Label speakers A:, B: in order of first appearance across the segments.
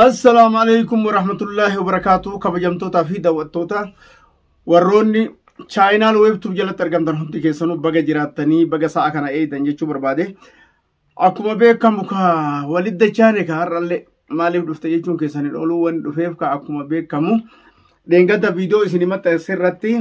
A: السلام عليكم ورحمة الله وبركاته. كبجمتوتا في دوتوتا وروني channel web tujala tergamdan hundi kesanu baga jiratani baga saa kana eedan jechu barbaade akkuma beekamu ka walidda chaane ka harralle maalif dhufte jechuun keessanii dholuu wan dhufeef ka akkuma beekamu dengada video isini matta sirratti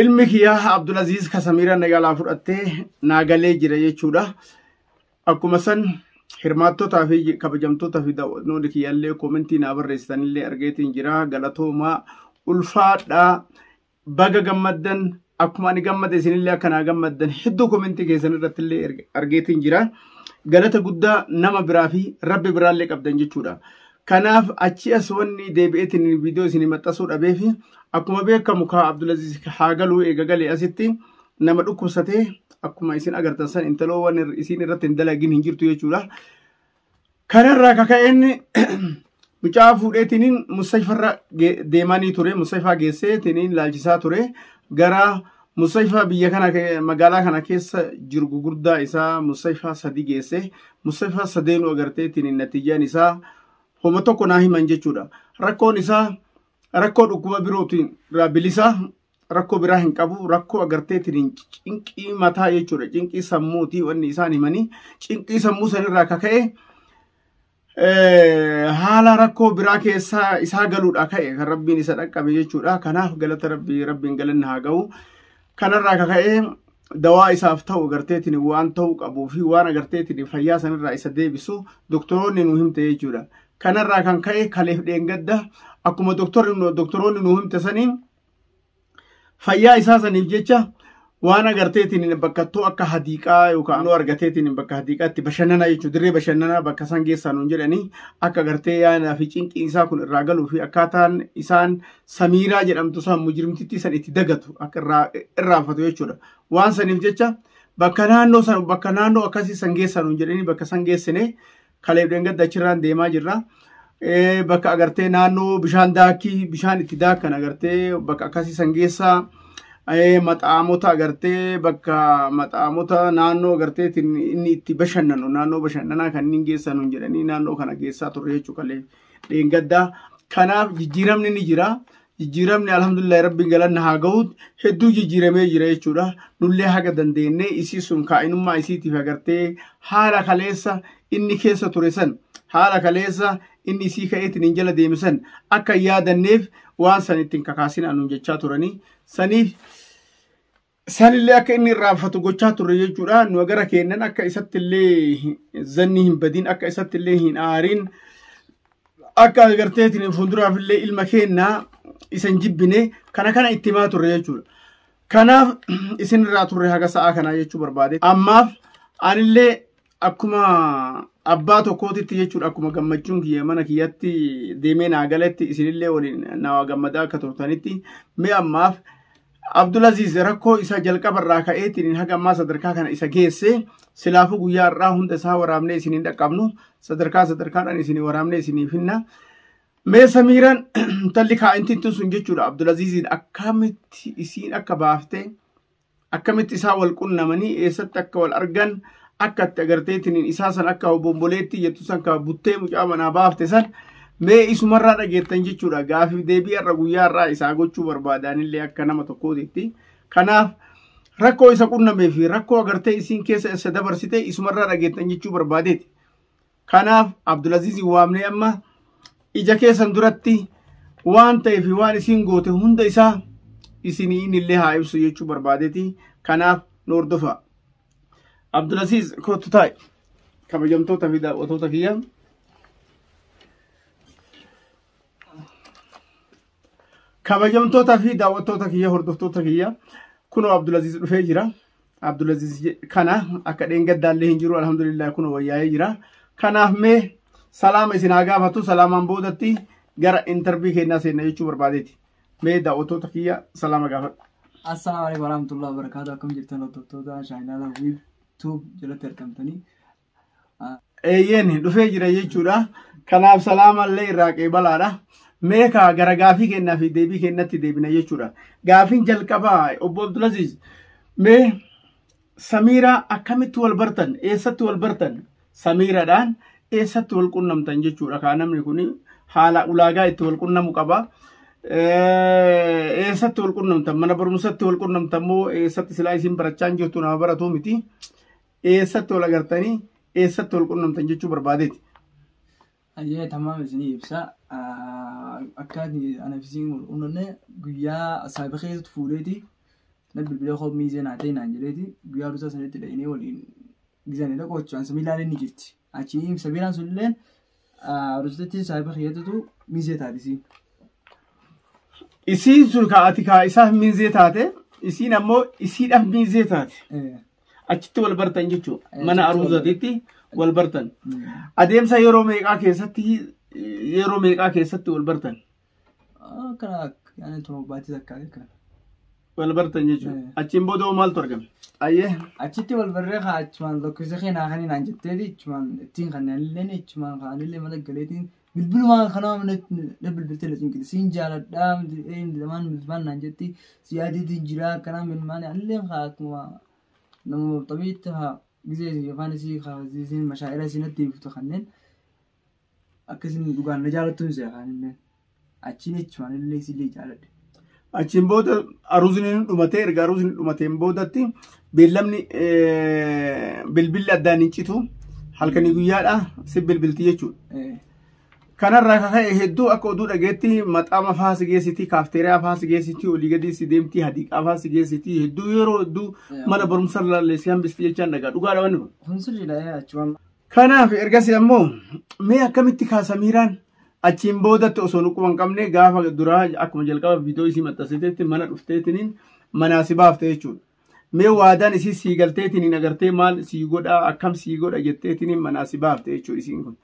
A: ilmi kiya Abdulaziz Kasamira nagala fudhatte naagalee jira jechuudha. Akkuma san hirmaattota fi kabajamtoota fi daawwattoonni kiyallee koomentii na barreessanillee argeetiin jira. Galatooma ulfaadha baga gammaddan akkuma ani gammade isinillee akkana gammaddan hedduu koomentii keessan irrattillee argeetiin jira. Galata guddaa nama biraa fi rabbi biraallee qabdan jechuudha. Kanaaf achi as wanni deebi'eetiin video isin maxxasuu dhabee fi akkuma beekamu ka Abdulaziz haagaluu eegagalee asitti nama dhukkubsatee akkuma isin agartan san intaloo wan isin irratti dalagin hin jirtu jechuudha. Kanarraa kaka'een mucaa fuudheetiin Musayfarra deemanii ture. Musayfaa geesseetiin laalchisaa ture. Gara Musayfaa biyya kana magaalaa kana keessa jiru gurguddaa isaa Musayfaa sadii geesse. Musayfaa sadeenu agarteetiin natiijaan isaa homa tokko naa himan jechuudha. Rakkoon isaa rakkoo dhukkuba birootiin bilisa rakkoo biraa hin qabu. Rakkoo agarteetiin cinqii mataa jechuudha. Cinqii sammuutii wanni isaan himanii cinqii sammuu sanirraa kaka'e haala rakkoo biraa keessaa isaa galuudha ka'e kan rabbiin isa dhaqqabe jechuudha. Kanaaf galata rabbiin galanna haa ga'u. Kanarraa kaka'e dawaa isaaf ta'u agarteetiin waan ta'uu qabuu fi waan agarteetiin fayyaa sanirraa isa deebisu doktoroonni nu himte jechuudha. Kanarraa kan ka'e kaleef dheengadda akkuma doktoroonni nu himte saniin fayyaa isaa saniif jecha waan agarteetiin bakkattuu akka hadiiqaa yookaan argateetiin bakka hadiiqaatti bashannana jechuudha. Dirree bashannanaa bakka san geessaa nuun jedhanii akka agartee yaanaa fi cinqii isaa kun irraa galuu fi akkaataan isaan Samiiraa jedhamtu san mujrimtitti san itti dagatu akka irraanfatu jechuudha. Waan saniif jecha bakka naannoo akkasii san geessaa nuun jedhanii bakka san geessine kaleef dheengadda achirraan deemaa jirra. Bakka agartee naannoo bishaan daakii bishaan itti daakkan agartee bakka akkasii san geessaa maxaamota agartee bakka maxaamota naannoo agarteetiin inni itti bashannanu naannoo bashannanaa kan inni geessan jedhanii naannoo kana geessaa turre jechuudha kaleef dheengaddaa. Kanaaf jijjiiramni ni jira. Jijjiiramni alhamdulillah rabbiin galanna haa ga'u hedduu jijjiiramee jira jechuudha. Nullee haga dandeenye isii sun kaa'inummaa isiitiif agartee haala kaleessa inni keessa ture san haala kaleessa inni isii ka'eetiin hin jala deemisan akka yaadanneef waan san ittiin kakaasin anuun jechaa turanii sanillee akka inni irraanfatu gochaa turre jechuudha. Nu gara kennan akka isattillee zanni hin badin akka isattillee hin aariin akka agarteetiin fuulduraafillee ilma kennaa isan jibbine kana itti himaa turre jechuudha. Kanaaf isin irraa turre haga sa'aa kanaa jechuu barbaade. Ammaaf anillee akkuma abbaa tokkootitti jechuudha akkuma gammachuun kiyya mana kiyyatti deemee naagaletti isinillee waliin na gammadaa akka turtanitti mee ammaaf Abdulaziz rakkoo isa jalqabarraa ka'eetiin haga ammaa sadarkaa kana isa geesse silaafuu guyyaa irraa hunda isaa waraabnee isiniin dhaqqabnu sadarkaadhaan isinii waraabnee isiniif hinna. Mee Samiiraan talli kaa'intiin sun jechuudha Abdulaziziin akkamitti isiin akka baafte akkamitti isaa wal qunnamanii eessatti akka wal argan akka itti agarteetiin isaa san akka bomboleetti jettu san ka buttee mucaa manaa baafte san mee isumarraa dhageettan jechuudha. Gaafiif deebii irra guyyaa irraa isaa gochuu barbaadanillee akka nama tokkootitti. Kanaaf rakkoo isa qunnamee fi rakkoo agartee isiin keessa isa dabarsite isumarraa dhageettan jechuu barbaadeeti. Kanaaf Abdulaziz waamnee amma ija keessan duratti waan ta'eef waan isiin goote hunda isaa isinii innillee haa ibsu jechuu barbaadeeti. Kanaaf nu hordofaa. Abdulaziz kootu taa'e kabajamtoota fi daawwattoota kiyya. Kabajamtoota fi daawwattoota kiyya hordoftoota kiyya kunoo Abdulaziz dhufee jira. Abdulaziz kana akka dheengaddaallee hin jiru alhamdulillah kunoo wayyaa'ee jira. Kanaaf mee salaama isin haa gaafatu salaamaan boodatti gara intarbii kennaa seenna jechuu barbaadeeti. Mee daawwattoota kiyya salaama gaafadhu.
B: Assalamu alaikum warahmatullahi wabarakatuh. Akkam jirtan hordoftoota chaanala YouTube jalatti argamtanii.
A: Eeyyeen dhufee jira jechuudha. Kanaaf salaamallee irraa qeebalaadha. Meeqa gara gaafii kennaa fi deebii kennatti deebina jechuudha. Gaafiin jalqabaa obbo Abdulaziz mee Samiiraa akkamitti wal bartan eessatti wal bartan Samiiraadhaan eessatti wal qunnamtan jechuudha. Kaa namni kun haala ulaagaa itti wal qunnamu qaba. Eessatti wal qunnamtan mana barumsatti wal qunnamtan moo eessatti silaa isin barachaa jirtu nama baratu miti. Eessatti wal agartanii eessatti wal qunnamtan jechuu barbaadeeti.
B: Ayyee tamaam isinii ibsa. Akka anafisiin wal qunnamne guyyaa saayiba keessatti fuudheeti. Na bilbilee koo miizee naa ta'e naan jedheeti. Guyyaa dhusaa sanitti dha'inee waliin gizanidha qochaan samiilaan inni jirti. Achi sabiiraan sunilleen rusatti saayiba keessattu miizee taatisi.
A: Isiin sun kaa'ati kaa isaaf miizee taate isiin ammoo isiidhaaf miizee taate. Achitti wal bartan jechuudha. Mana aruuzatiitti wal bartan. Adeemsa yeroo meeqaa keessatti wal bartan?
B: Kana yaani tuma baatii takkaa kana.
A: Wal bartan jechuudha. Achiin booda maaltu argame? Ayyee.
B: Achitti wal barree kaa achumaan lakkoofsa keenyaa kan naan jetteeti achumaan ittiin kan naalleen achumaan kaanillee mala galeetiin bilbilumaa kanaa na bilbiltee na cinqiti siin jaaladhaa lamaan naan jetti siyaadiitiin jiraa kanaa milmaan allee kaatuma nama tabiitti haa gizee yafaan isii kaasiin mashaa'ira isinatti iftu kanneen akkasiin dhugaan na jaalattuun isaa kanillee achiin achumaan illee isillee jaaladhe.
A: Achiin booda aruusni dhumatee erga aruusni dhumateen boodatti beellamni bilbilli addaan hin citu halkanii guyyaadha si bilbilti jechuudha. Kanarraa kaka'e hedduu akka oduu dhageetti maxaama fa'aa si geessitii kaafteeriyaa fa'aa si geessitii olii gadi si deemtii hadiiqaa fa'aa si geessitii hedduu yeroo hedduu mana barumsa laalleessii hambistii jechaan dhagaa dhugaadha wanni kun. Kanaaf ergasii ammoo mee akkamitti kaasamiiraan achiin boodatti osoo nuquma hin qabne gaafa duraa akkuma jalqaba viidiyoo isii maxxansiteetti mana dhufteetiniin manaa si baafte jechuudha. Mee waadaan isii sii galteetiniin agartee maal sii godha akkam sii godha jetteetiniin manaa si baafte jechuudha isiin kun.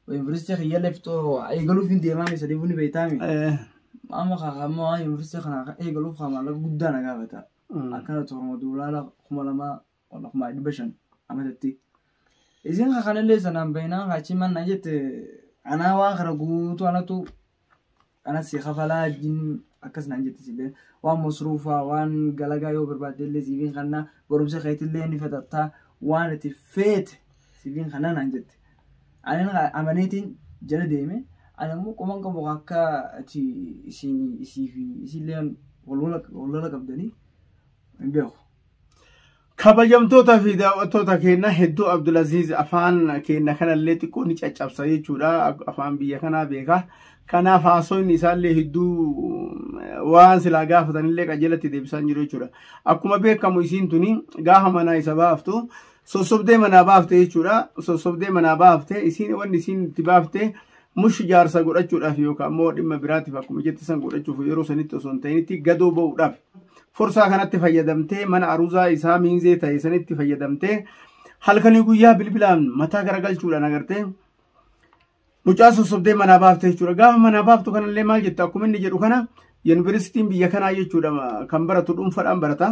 B: University khiyya leftoo eegaluuf hin deemame sadii buni beeytaami. Amma kaaqamoo university kana eegaluuf qaama guddaa na gaafata. Akkana torma duulaala 2015 amatatti. Isin kanallee sanaan bainaan hachi man na jette ana waan kana guutuu anatu ana si khafalaa jin akkas naan jette sillee waan masruufa waan galagaa yoo barbaadellee sibiin kana barumsa keetillee ni fatatta waan itti feete sibiin kana naan jette. Ana amaneetiin jala deeme ana immoo qomaan qabu akka ati isillee walwala qabdanii hin beeku.
A: Kabajamtoota fi daawwattoota keenya hedduu Abdulaziz afaan keenya kanallee xiqqoo ni caccabsa jechuudha. Afaan biyya kanaa beeka. Kanaaf haasoon isaallee hedduu waan silaa gaafatanillee qajeelatti deebisan jiru jechuudha. Akkuma beekamu isiin tuni gaafa manaa isa baaftu sossobdee manaa baafte jechuudha. Sossobdee manaa baafte isiin wanni isiin itti baafte mush jaarsa godhachuudhaaf yookaan immoo dhimma biraatiif akkuma jette san godhachuuf yeroo sanitti osoo hin ta'initti gadoo ba'uudhaaf. Forsaa kanatti fayyadamtee mana aruuzaa isaa miinzee ta'e sanitti fayyadamtee halkanii guyyaa bilbilaan mataa garagalchuudhaan agartee mucaa sossobdee manaa baafte jechuudha. Gaafa manaa baaftu kanallee maal jetta akkuma inni jedhu kana yuunivarsiitiin biyya kanaa jechuudha kan baratu dhuunfaadhaan barata.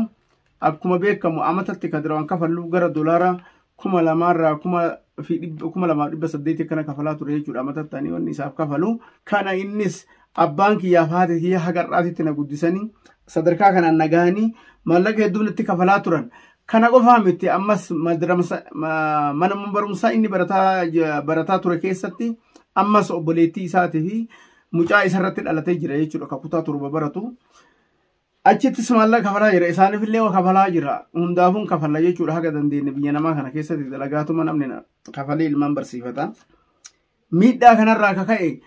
A: Akkuma beekamu amatatti kadiraan kafaluu gara doolaara 2,280 kana kafalaa ture jechuudha. Amatattaanii wanni isaaf kafalu kana innis abbaan kiyyaaf haati kiyya hagarraatitti na guddisanii sadarkaa kanaan nagahanii maallaqa hedduun itti kafalaa turan. Kana qofaa miti ammas mana barumsaa inni barataa ture keessatti ammas obboleettii isaatii fi mucaa isarratti dhalatee jira jechuudha. Kutaa torba baratu. Achittis maallaqa kafalaa jira. Isaaniifillee kafalaa jira. Hundaafuun kafala jechuudha haga dandeenye biyya namaa kana keessatti dalagaatuma namni kafalee ilmaan barsiifata. Miidhaa kanarraa kaka'e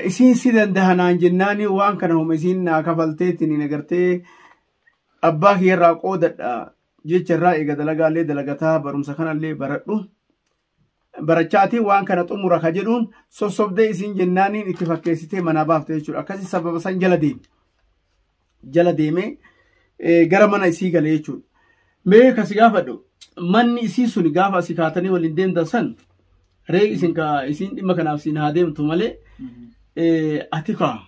A: isiin si dandahanaan jennaani waan kana homa isiin naa kafalteetiin agartee abbaa kiyyarraa qoodadha jecharraa eega dalagaallee dalagataa barumsa kanallee baradhu barachaatii waan kana xumura ka jedhuun sossobdee isiin jennaaniin itti fakkeessitee manaa baafte jechuudha. Akkasii sababa san jala deeme gara mana isii gale jechuudha. Mee kasi gaafadhu manni isii suni gaafa asii kaatanii waliin deemtan san ree isin dhimma kanaaf siin haa deemtu malee ati kaa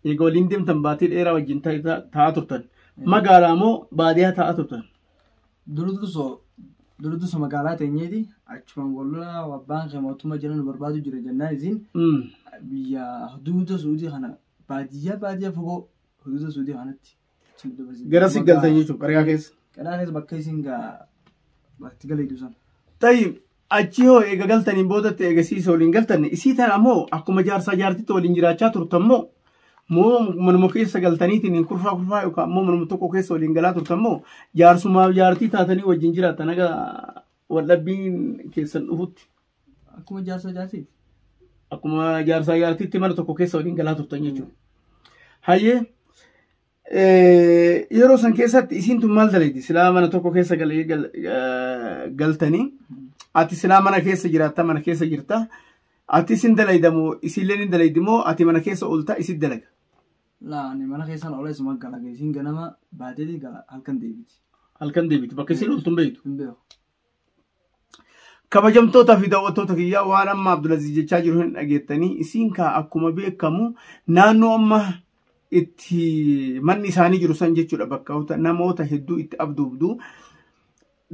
A: eega waliin deemtan baatii dheeraa wajjin taa'aa turtan. Magaalaa moo baadiyyaa taa'aa turtan?
B: Durduso magaalaa teenyeeti achumaan gololaa abbaan kee mootummaa jiran barbaadu jira jennaan isiin biyya huduuda suudii kana baadiyyaa fogoo huduuda suudii kanatti.
A: Gara siggaltan jechuudha qarqaa keessa.
B: Qarqaa keessa bakka isiin bakki galee duusan.
A: Tayyib achihoo eega galtaniin boodatti eegasiisa waliin galtanne isii tan ammoo akkuma jaarsaa jaartitti waliin jiraachaa turtammoo moo manuma keessa galtaniitiin kurfaa yookaan ammoo manuma tokko keessa waliin galaa turtammoo jaarsumaaf jaartii taatanii wajjin jiraatan aga waldhabbiin keessan dhufutti.
B: Akkuma jaarsaa jaartii.
A: Akkuma jaarsaa jaartitti mana tokko keessa waliin galaa turtan jechuudha. Hayyee yeroo san keessatti isiin tun maal dalayti silaa mana tokko keessa galtanii ati silaa mana keessa jiraatta mana keessa jirta ati isin dalaydamoo isilleen hin dalaydimoo ati mana keessa oolta isit dalaga.
B: Laani mana keessan oola isuma galaga isin ganama baateeti gala halkan deebiti.
A: Halkan deebiti bakka isin ooltu hin beektu.
B: Hin beeku.
A: Kabajamtoota fi daawwattoota kiyyaa waan amma Abdulaziz jechaa jiru hin dhageettanii isiin kaa akkuma beekamu naannoo amma itti manni isaanii jiru san jechuudha bakka namoota hedduu itti abduubdu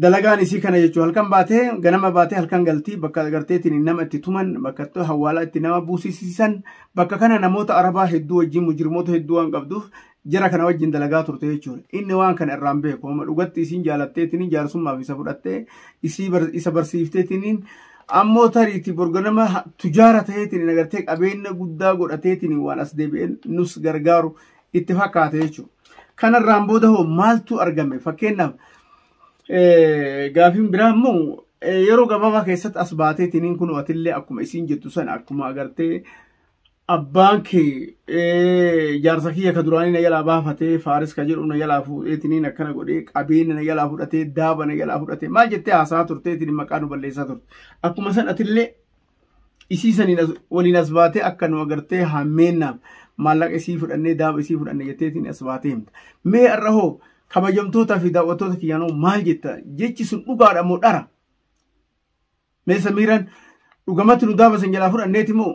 A: dalagaan isii kana jechuudha halkan baatee ganama baatee halkan galtii bakka garteetiin nama itti tuman bakka hawaalaa itti nama buusisiisan bakka kana namoota arabaa hedduu wajjin mujirmoota hedduu waan qabduuf jara kana wajjin dalagaa turte jechuudha inni waan kana irraan beeku amma dhugatti isiin jaalatteetiin jaarsummaaf isa fudhattee isa barsiifteetiin ammoo tariiti borganama tujaara ta'eetiin agartee qabeenya guddaa godhateetiin waan as deebi'een nus gargaaru itti fakkaate jechuudha. Kanarraan booda hoo maaltu argame fakkeenyaaf gaafiin biraa immoo yeroo gabaabaa keessatti as baateetiin kun atillee akkuma isiin jettu sana akkuma agartee abbaan kee jaarsa kiyya ka duraanii na jalaa baafatee faaris ka jedhu na jalaa fuudheetiin akkana godhee qabeenya na jalaa fudhatee daaba na jalaa fudhatee maal jettee haasaa turteetiin maqaa nu balleessaa turte akkuma san atillee isii saniin waliin as baatee akka nu agartee hammeennaaf maallaqa isii fudhannee daaba isii fudhanne jetteetiin as baatee himta mee irra hoo kabajamtootaa fi daawwattoota kiyyaanoo maal jetta jechi sun dhugaadha moo dhara mee Samiiraan dhugamatti nu daaba san jalaa fudhanneeti moo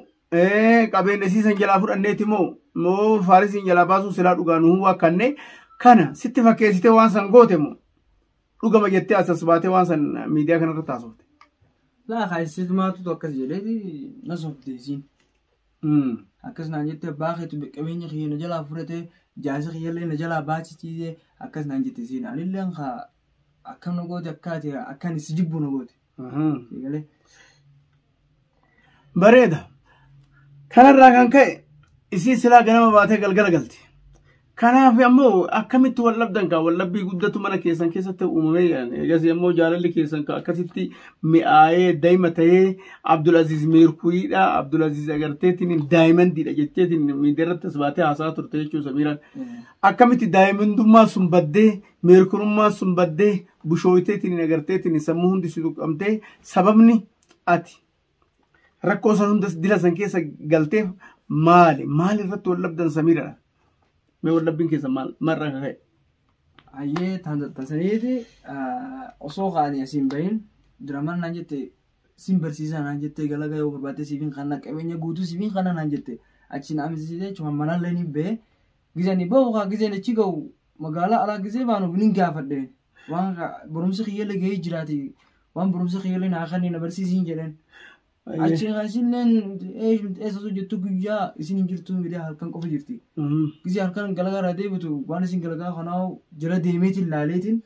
A: qabeenya isii san jalaa fudhanneeti moo faarisiin jalaa baasuu silaa dhugaa nu wakkanne kana sitti fakkeessitee waan san goote moo dhugama jettee asas baatee waan san miidiyaa kanarra taasifte.
B: Laa kaayisitumaatu akkas jedheeti na sobdeesiin. Akkas naan jettee baakeetu qabeenya kiyya na jalaa fudhatee jaarsa kiyyallee na jalaa baachisiisee akkas naan jette siin anillee akkam na goote akkaati akkan isi jibbu na goote.
A: Bareeda. Kanarraa kan ka'e isii silaa ganama baatee galgala galti. Kanaaf ammoo akkamitti wallabdan kaa wallabbii guddatu mana keessan keessatti uumamee eegas ammoo jaalalli keessan akkasitti mi'aayee daa'ima ta'ee Abdulaziz Meerkuyiidha Abdulaziz agarteetiin daa'imandiidha jetteetiin miidiyaarratti as baatee haasaa turte jechuudha Samiiraan. Akkamitti daa'imandummaa sun baddee meerkurummaa sun baddee bushooyteetiin agarteetiin sammuu hundi si tuqamtee sababni ati. Rakkoo san hunda dila san keessa galteef maali irratti wallabdan Samiiradha. Mee wallabbiin keessa maalirraa ka'e?
B: Ayyee tasaniiti osoo kaanii asiin bahin diraman naan jette siin barsiisaa naan jette galagaa yoo barbaadde siifin kana qabeenya guutuu siifin kana naan jette achi na amisiisee cuma manallee ni ba'e gizeen bahu kaa gizeen achi ga'u magaalaa alaa gizee baanuuf ni gaafadhe waan barumsa kiyyallee ga'ee jiraati waan barumsa kiyyallee naa kanneen na barsiisiin jedhan. Achi kaasinnen eessatu jettu guyyaa isin jirtu miidiyaa halkan qofa jirti. Gizee halkan galagaraa deebitu waan isin galagaa kanaa jala deemeetiin laaleetiin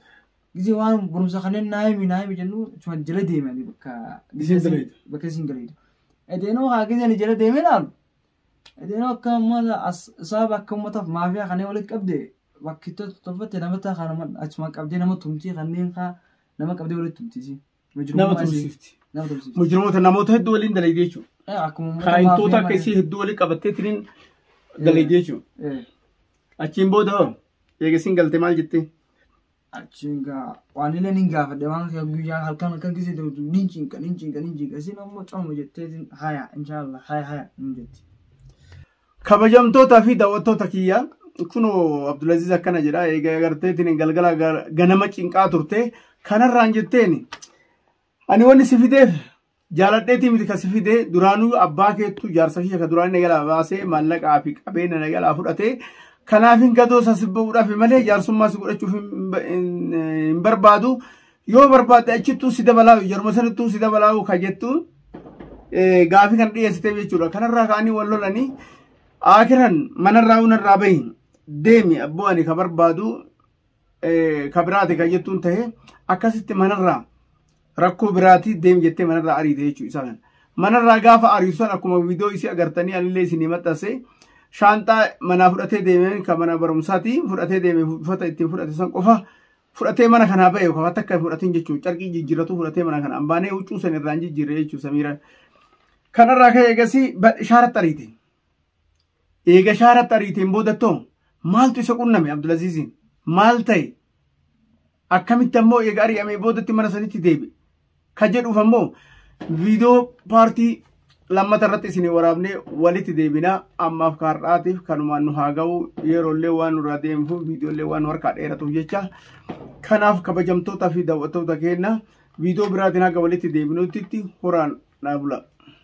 B: gizee waan barumsa kanneen naayimi jennu cuma jala deemanii bakka isin galeetu. Edeenoo haa gizeen jala deemee laalu. Edeenoo akka ummata saaba akka ummataaf maafiyaa kanneen walitti qabde bakki tolfatte namatti kan achuma qabdee nama tumtii kanneen nama qabdee walitti tumtiisi.
A: Nama tumsiifti. Mujirmoota namoota hedduu waliin dalagee jechuudha. Kaayintoota akkasii hedduu waliin qabatteetiin dalagee jechuudha. Achiin booda hoo eegasiin galte maal jettee?
B: Achiin waan illee ni gaafadhe waan guyyaa halkan gisee ta'utu ni cinqa isin ammoo coomo jetteetiin haya inshaallah haya ni jetti.
A: Kabajamtootaa fi daawwattoota kiyyaa kunoo Abdulaziz akkana jedha eega agarteetiin galgala ganama cinqaa turte kanarraan jetteen. Ani wanni si fideef jaaladheetii miti ka si fidee duraanuu abbaa keettu jaarsa kiyya ka duraanii na jalaa baasee maallaqaa fi qabeenya na jalaa fudhatee kanaaf hin gadoo sassi ba'uudhaaf malee jaarsummaa si godhachuuf hin barbaadu yoo barbaadde achittuu si dabalaa yeroo sanattuu si dabalaa ka jettu gaafii kan dhiyeessiteef jechuudha. Kanarraa ka'anii wal lolanii aakiran manarraa unarraa bahin deemi abboo ani ka barbaadu ka biraate ka jettuun ta'e akkasitti manarraa. rakkoo biraatii deem jettee manarraa ariite jechuudha isaa kana. Manarraa gaafa ariitu san akkuma viidiyoo isii agartanii anillee isinii maxxanse shaanxaa manaa fudhatee deemee kan mana barumsaati fudhatee deemee uffata ittiin fudhate san qofa fudhatee mana kanaa ba'e qofa takka fudhatiin jechuudha carqii jijjiirratu fudhatee mana kana ambaanee huccuu san irraan jijjiirre jechuudha Samiiraan. Kanarraa ka'e eegasii shaaratti ariite. Eega shaaratti ariiteen boodattoo maaltu isa qunname Abdulaziziin maal ta'e akkamitti ammoo eega ari'amee boodatti mana sanitti deebi'e ka jedhuuf ammoo viidiyoo paartii lammata irratti isin waraabnee walitti deebinaa ammaaf kaardhaatiif kanumaan nu haa ga'u yeroollee waan nurraa deemuuf viidiyoollee waan nu harkaa dheeratuuf jecha kanaaf kabajamtootaa fi daawwattoota keenya viidiyoo biraatiin haga walitti deebinuutti horaan naa bula.